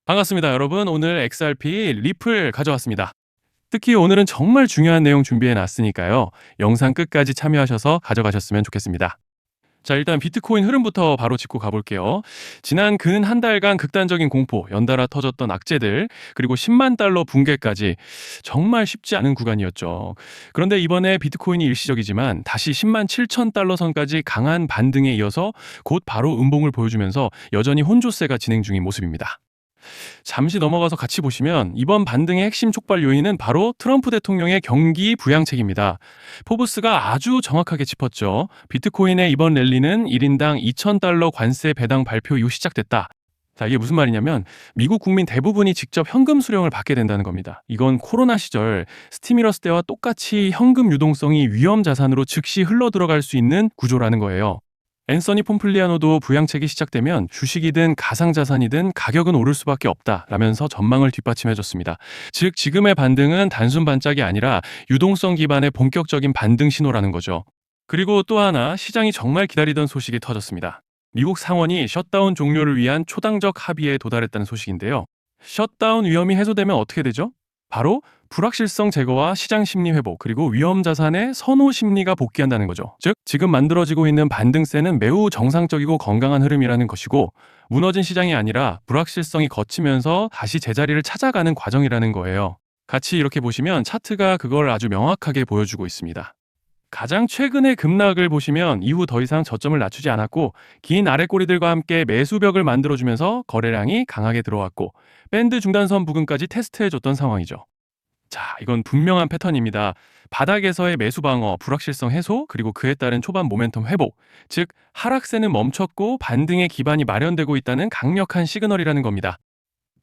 반갑습니다, 여러분. 오늘 XRP 리플 가져왔습니다. 특히 오늘은 정말 중요한 내용 준비해 놨으니까요. 영상 끝까지 참여하셔서 가져가셨으면 좋겠습니다. 자, 일단 비트코인 흐름부터 바로 짚고 가볼게요. 지난 근 한 달간 극단적인 공포, 연달아 터졌던 악재들, 그리고 10만 달러 붕괴까지 정말 쉽지 않은 구간이었죠. 그런데 이번에 비트코인이 일시적이지만 다시 10만 7천 달러 선까지 강한 반등에 이어서 곧 바로 음봉을 보여주면서 여전히 혼조세가 진행 중인 모습입니다. 잠시 넘어가서 같이 보시면 이번 반등의 핵심 촉발 요인은 바로 트럼프 대통령의 경기 부양책입니다. 포브스가 아주 정확하게 짚었죠. 비트코인의 이번 랠리는 1인당 2,000달러 관세 배당 발표 이후 시작됐다. 자, 이게 무슨 말이냐면 미국 국민 대부분이 직접 현금 수령을 받게 된다는 겁니다. 이건 코로나 시절 스티뮬러스 때와 똑같이 현금 유동성이 위험 자산으로 즉시 흘러 들어갈 수 있는 구조라는 거예요. 앤서니 폼플리아노도 부양책이 시작되면 주식이든 가상자산이든 가격은 오를 수밖에 없다라면서 전망을 뒷받침해줬습니다. 즉 지금의 반등은 단순 반짝이 아니라 유동성 기반의 본격적인 반등 신호라는 거죠. 그리고 또 하나 시장이 정말 기다리던 소식이 터졌습니다. 미국 상원이 셧다운 종료를 위한 초당적 합의에 도달했다는 소식인데요. 셧다운 위험이 해소되면 어떻게 되죠? 바로 불확실성 제거와 시장 심리 회복, 그리고 위험 자산의 선호 심리가 복귀한다는 거죠. 즉, 지금 만들어지고 있는 반등세는 매우 정상적이고 건강한 흐름이라는 것이고, 무너진 시장이 아니라 불확실성이 거치면서 다시 제자리를 찾아가는 과정이라는 거예요. 같이 이렇게 보시면 차트가 그걸 아주 명확하게 보여주고 있습니다. 가장 최근의 급락을 보시면 이후 더 이상 저점을 낮추지 않았고, 긴 아랫꼬리들과 함께 매수벽을 만들어주면서 거래량이 강하게 들어왔고, 밴드 중단선 부근까지 테스트해줬던 상황이죠. 자, 이건 분명한 패턴입니다. 바닥에서의 매수 방어, 불확실성 해소, 그리고 그에 따른 초반 모멘텀 회복, 즉 하락세는 멈췄고 반등의 기반이 마련되고 있다는 강력한 시그널이라는 겁니다.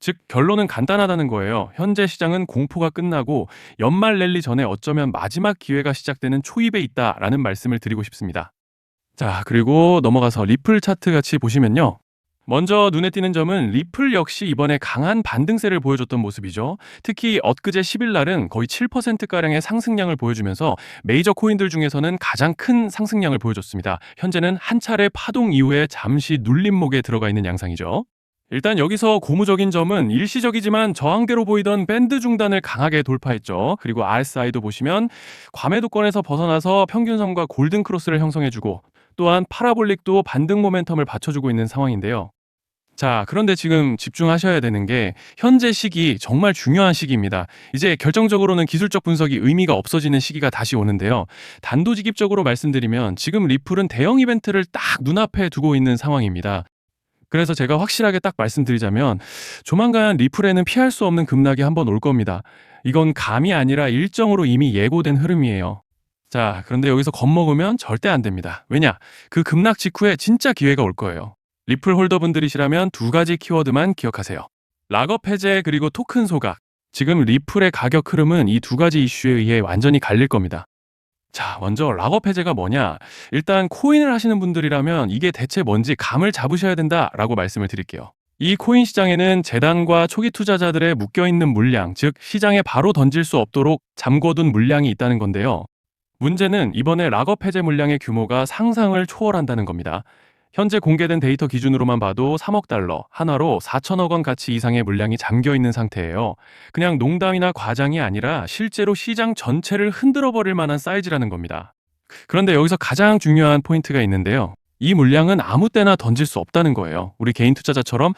즉 결론은 간단하다는 거예요. 현재 시장은 공포가 끝나고 연말 랠리 전에 어쩌면 마지막 기회가 시작되는 초입에 있다라는 말씀을 드리고 싶습니다. 자, 그리고 넘어가서 리플 차트 같이 보시면요. 먼저 눈에 띄는 점은 리플 역시 이번에 강한 반등세를 보여줬던 모습이죠. 특히 엊그제 10일 날은 거의 7%가량의 상승량을 보여주면서 메이저 코인들 중에서는 가장 큰 상승량을 보여줬습니다. 현재는 한 차례 파동 이후에 잠시 눌림목에 들어가 있는 양상이죠. 일단 여기서 고무적인 점은 일시적이지만 저항대로 보이던 밴드 중단을 강하게 돌파했죠. 그리고 RSI도 보시면 과매도권에서 벗어나서 평균선과 골든 크로스를 형성해주고, 또한 파라볼릭도 반등 모멘텀을 받쳐주고 있는 상황인데요. 자, 그런데 지금 집중하셔야 되는 게 현재 시기 정말 중요한 시기입니다. 이제 결정적으로는 기술적 분석이 의미가 없어지는 시기가 다시 오는데요. 단도직입적으로 말씀드리면 지금 리플은 대형 이벤트를 딱 눈앞에 두고 있는 상황입니다. 그래서 제가 확실하게 딱 말씀드리자면 조만간 리플에는 피할 수 없는 급락이 한번 올 겁니다. 이건 감이 아니라 일정으로 이미 예고된 흐름이에요. 자, 그런데 여기서 겁먹으면 절대 안 됩니다. 왜냐? 그 급락 직후에 진짜 기회가 올 거예요. 리플 홀더분들이시라면 두 가지 키워드만 기억하세요. 락업 해제 그리고 토큰 소각. 지금 리플의 가격 흐름은 이 두 가지 이슈에 의해 완전히 갈릴 겁니다. 자, 먼저 락업 해제가 뭐냐? 일단 코인을 하시는 분들이라면 이게 대체 뭔지 감을 잡으셔야 된다라고 말씀을 드릴게요. 이 코인 시장에는 재단과 초기 투자자들의 묶여있는 물량, 즉 시장에 바로 던질 수 없도록 잠궈둔 물량이 있다는 건데요. 문제는 이번에 락업 해제 물량의 규모가 상상을 초월한다는 겁니다. 현재 공개된 데이터 기준으로만 봐도 3억 달러, 한화로 4천억 원 가치 이상의 물량이 잠겨 있는 상태예요. 그냥 농담이나 과장이 아니라 실제로 시장 전체를 흔들어 버릴 만한 사이즈라는 겁니다. 그런데 여기서 가장 중요한 포인트가 있는데요. 이 물량은 아무 때나 던질 수 없다는 거예요. 우리 개인 투자자처럼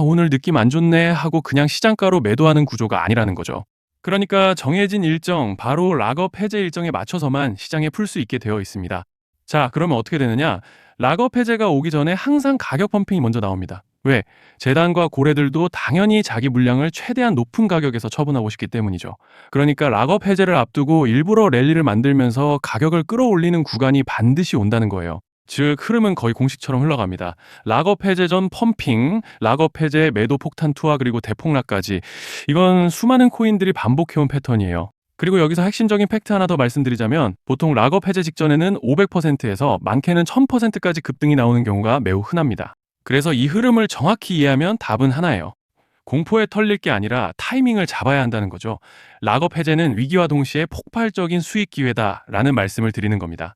오늘 느낌 안 좋네 하고 그냥 시장가로 매도하는 구조가 아니라는 거죠. 그러니까 정해진 일정, 바로 락업 해제 일정에 맞춰서만 시장에 풀 수 있게 되어 있습니다. 자, 그러면 어떻게 되느냐? 락업 해제가 오기 전에 항상 가격 펌핑이 먼저 나옵니다. 왜? 재단과 고래들도 당연히 자기 물량을 최대한 높은 가격에서 처분하고 싶기 때문이죠. 그러니까 락업 해제를 앞두고 일부러 랠리를 만들면서 가격을 끌어올리는 구간이 반드시 온다는 거예요. 즉 흐름은 거의 공식처럼 흘러갑니다. 락업 해제 전 펌핑, 락업 해제 매도 폭탄 투하, 그리고 대폭락까지. 이건 수많은 코인들이 반복해온 패턴이에요. 그리고 여기서 핵심적인 팩트 하나 더 말씀드리자면 보통 락업 해제 직전에는 500%에서 많게는 1000%까지 급등이 나오는 경우가 매우 흔합니다. 그래서 이 흐름을 정확히 이해하면 답은 하나예요. 공포에 털릴 게 아니라 타이밍을 잡아야 한다는 거죠. 락업 해제는 위기와 동시에 폭발적인 수익 기회다라는 말씀을 드리는 겁니다.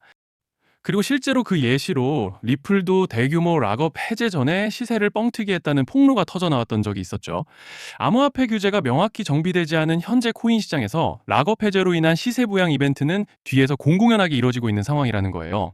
그리고 실제로 그 예시로 리플도 대규모 락업 해제 전에 시세를 뻥튀기 했다는 폭로가 터져 나왔던 적이 있었죠. 암호화폐 규제가 명확히 정비되지 않은 현재 코인 시장에서 락업 해제로 인한 시세 부양 이벤트는 뒤에서 공공연하게 이뤄지고 있는 상황이라는 거예요.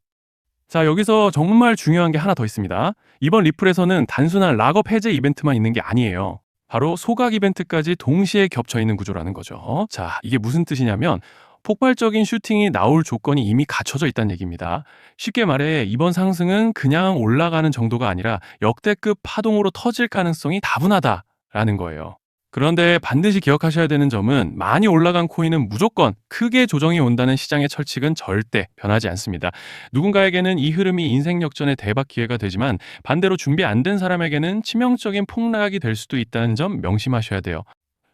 자, 여기서 정말 중요한 게 하나 더 있습니다. 이번 리플에서는 단순한 락업 해제 이벤트만 있는 게 아니에요. 바로 소각 이벤트까지 동시에 겹쳐 있는 구조라는 거죠. 자, 이게 무슨 뜻이냐면 폭발적인 슈팅이 나올 조건이 이미 갖춰져 있다는 얘기입니다. 쉽게 말해 이번 상승은 그냥 올라가는 정도가 아니라 역대급 파동으로 터질 가능성이 다분하다라는 거예요. 그런데 반드시 기억하셔야 되는 점은 많이 올라간 코인은 무조건 크게 조정이 온다는 시장의 철칙은 절대 변하지 않습니다. 누군가에게는 이 흐름이 인생 역전의 대박 기회가 되지만 반대로 준비 안 된 사람에게는 치명적인 폭락이 될 수도 있다는 점 명심하셔야 돼요.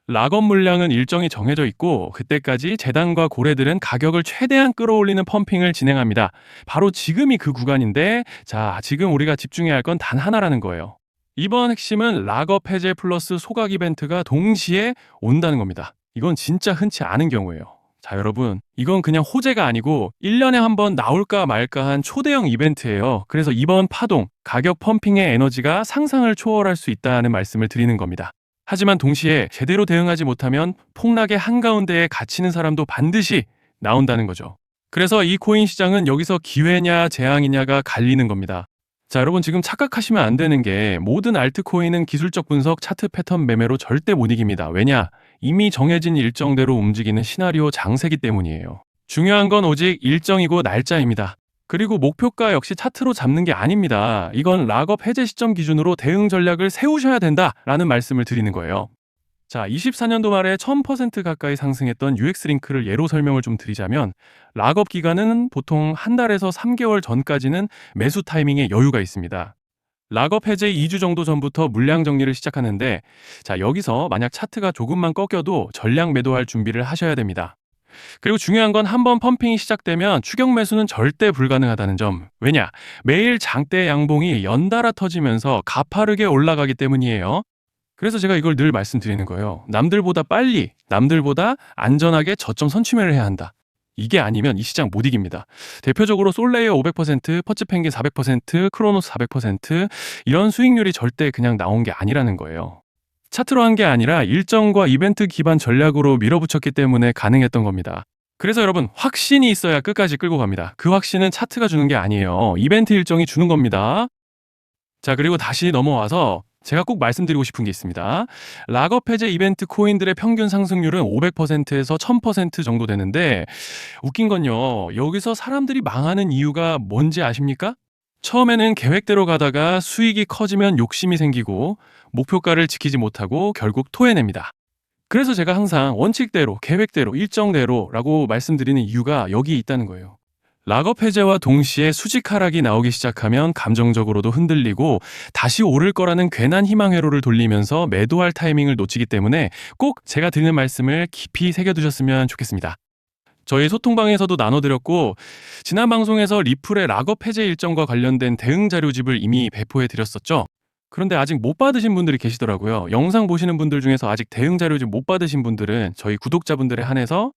락업 물량은 일정이 정해져 있고 그때까지 재단과 고래들은 가격을 최대한 끌어올리는 펌핑을 진행합니다. 바로 지금이 그 구간인데 자, 지금 우리가 집중해야 할 건 단 하나라는 거예요. 이번 핵심은 락업 해제 플러스 소각 이벤트가 동시에 온다는 겁니다. 이건 진짜 흔치 않은 경우예요. 자, 여러분, 이건 그냥 호재가 아니고 1년에 한 번 나올까 말까 한 초대형 이벤트예요. 그래서 이번 파동, 가격 펌핑의 에너지가 상상을 초월할 수 있다는 말씀을 드리는 겁니다. 하지만 동시에 제대로 대응하지 못하면 폭락의 한가운데에 갇히는 사람도 반드시 나온다는 거죠. 그래서 이 코인 시장은 여기서 기회냐 재앙이냐가 갈리는 겁니다. 자, 여러분 지금 착각하시면 안 되는 게 모든 알트코인은 기술적 분석, 차트 패턴 매매로 절대 못 이깁니다. 왜냐? 이미 정해진 일정대로 움직이는 시나리오 장세기 때문이에요. 중요한 건 오직 일정이고 날짜입니다. 그리고 목표가 역시 차트로 잡는 게 아닙니다. 이건 락업 해제 시점 기준으로 대응 전략을 세우셔야 된다라는 말씀을 드리는 거예요. 자, 24년도 말에 1000% 가까이 상승했던 UX링크를 예로 설명을 좀 드리자면 락업 기간은 보통 한 달에서 3개월 전까지는 매수 타이밍에 여유가 있습니다. 락업 해제 2주 정도 전부터 물량 정리를 시작하는데 자, 여기서 만약 차트가 조금만 꺾여도 전량 매도할 준비를 하셔야 됩니다. 그리고 중요한 건 한번 펌핑이 시작되면 추격 매수는 절대 불가능하다는 점. 왜냐? 매일 장대 양봉이 연달아 터지면서 가파르게 올라가기 때문이에요. 그래서 제가 이걸 늘 말씀드리는 거예요. 남들보다 빨리, 남들보다 안전하게 저점 선취매를 해야 한다. 이게 아니면 이 시장 못 이깁니다. 대표적으로 솔레이어 500%, 퍼츠펭귄 400%, 크로노스 400% 이런 수익률이 절대 그냥 나온 게 아니라는 거예요. 차트로 한 게 아니라 일정과 이벤트 기반 전략으로 밀어붙였기 때문에 가능했던 겁니다. 그래서 여러분 확신이 있어야 끝까지 끌고 갑니다. 그 확신은 차트가 주는 게 아니에요. 이벤트 일정이 주는 겁니다. 자, 그리고 다시 넘어와서 제가 꼭 말씀드리고 싶은 게 있습니다. 락업 해제 이벤트 코인들의 평균 상승률은 500%에서 1000% 정도 되는데 웃긴 건요. 여기서 사람들이 망하는 이유가 뭔지 아십니까? 처음에는 계획대로 가다가 수익이 커지면 욕심이 생기고 목표가를 지키지 못하고 결국 토해냅니다. 그래서 제가 항상 원칙대로, 계획대로, 일정대로라고 말씀드리는 이유가 여기 있다는 거예요. 락업 해제와 동시에 수직 하락이 나오기 시작하면 감정적으로도 흔들리고 다시 오를 거라는 괜한 희망 회로를 돌리면서 매도할 타이밍을 놓치기 때문에 꼭 제가 드리는 말씀을 깊이 새겨두셨으면 좋겠습니다. 저희 소통방에서도 나눠드렸고 지난 방송에서 리플의 락업 해제 일정과 관련된 대응 자료집을 이미 배포해 드렸었죠. 그런데 아직 못 받으신 분들이 계시더라고요. 영상 보시는 분들 중에서 아직 대응 자료집 못 받으신 분들은 저희 구독자분들에 한해서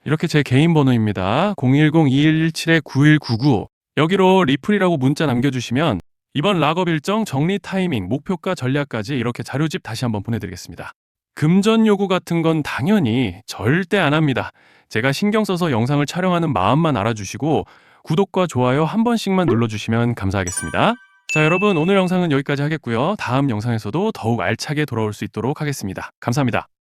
이렇게 제 개인 번호입니다. 010-2117-9199 여기로 리플이라고 문자 남겨주시면 이번 락업 일정 정리 타이밍, 목표가 전략까지 이렇게 자료집 다시 한번 보내드리겠습니다. 금전 요구 같은 건 당연히 절대 안 합니다. 제가 신경 써서 영상을 촬영하는 마음만 알아주시고 구독과 좋아요 한 번씩만 눌러주시면 감사하겠습니다. 자, 여러분 오늘 영상은 여기까지 하겠고요. 다음 영상에서도 더욱 알차게 돌아올 수 있도록 하겠습니다. 감사합니다.